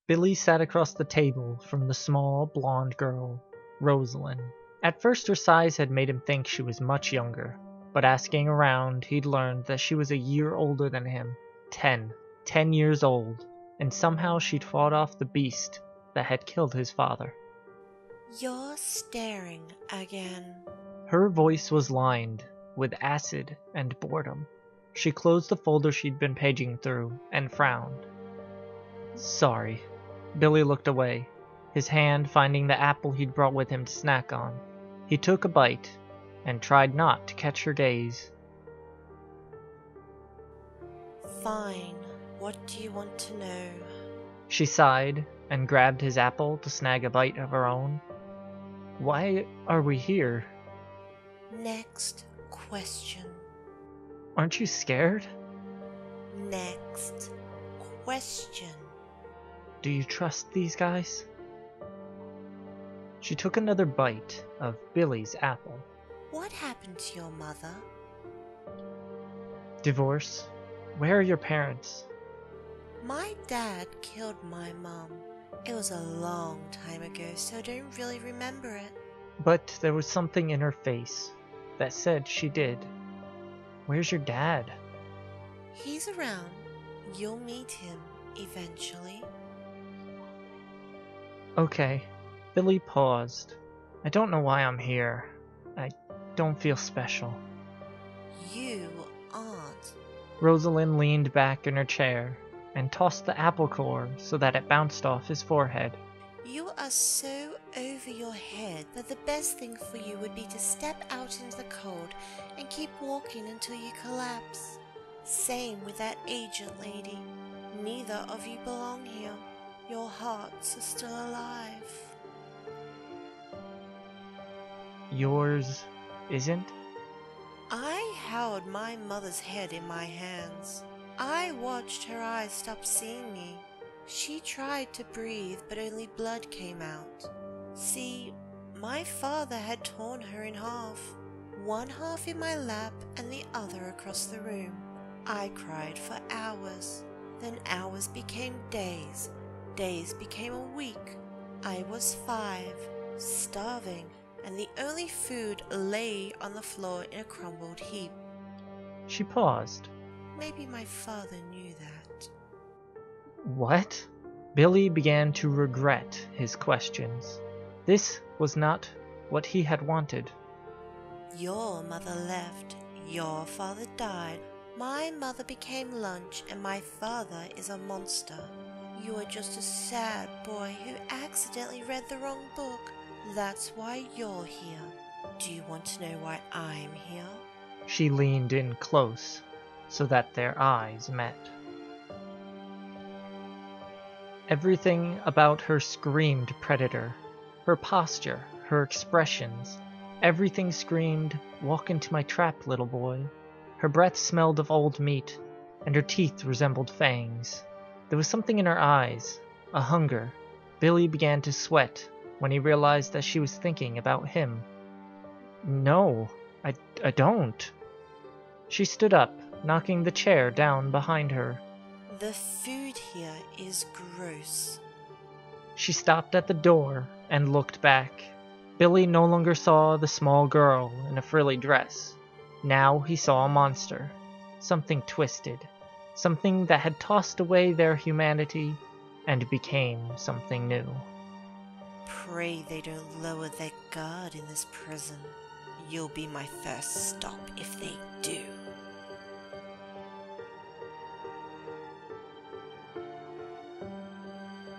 Billy sat across the table from the small, blonde girl, Rosalyn. At first her size had made him think she was much younger, but asking around he'd learned that she was a year older than him. 10 years old, and somehow she'd fought off the beast that had killed his father. You're staring again. Her voice was lined with acid and boredom. She closed the folder she'd been paging through and frowned. Sorry. Billy looked away, his hand finding the apple he'd brought with him to snack on. He took a bite and tried not to catch her gaze. Fine. What do you want to know? She sighed and grabbed his apple to snag a bite of her own. Why are we here? Next question. Aren't you scared? Next question. Do you trust these guys? She took another bite of Billy's apple. What happened to your mother? Divorce? Where are your parents? My dad killed my mom. It was a long time ago, so I don't really remember it. But there was something in her face that said she did. Where's your dad? He's around. You'll meet him eventually. Okay. Billy paused. I don't know why I'm here. I don't feel special. You aren't. Rosalyn leaned back in her chair and tossed the apple core so that it bounced off his forehead. You are so over your head that the best thing for you would be to step out into the cold and keep walking until you collapse. Same with that agent lady. Neither of you belong here. Your hearts are still alive. Yours isn't? I held my mother's head in my hands. I watched her eyes stop seeing me. She tried to breathe, but only blood came out. See, my father had torn her in half. One half in my lap and the other across the room. I cried for hours. Then hours became days. Days became a week. I was 5, starving, and the only food lay on the floor in a crumbled heap. She paused. Maybe my father knew that. What? Billy began to regret his questions. This was not what he had wanted. Your mother left. Your father died. My mother became lunch, and my father is a monster. You are just a sad boy who accidentally read the wrong book. That's why you're here. Do you want to know why I'm here? She leaned in close so that their eyes met. Everything about her screamed predator. Her posture, her expressions, everything screamed, "Walk into my trap, little boy." Her breath smelled of old meat, and her teeth resembled fangs. There was something in her eyes, a hunger. Billy began to sweat when he realized that she was thinking about him. No, I don't. She stood up, knocking the chair down behind her. The food here is gross. She stopped at the door and looked back. Billy no longer saw the small girl in a frilly dress. Now he saw a monster, something twisted, something that had tossed away their humanity and became something new. Pray they don't lower their guard in this prison. You'll be my first stop if they do.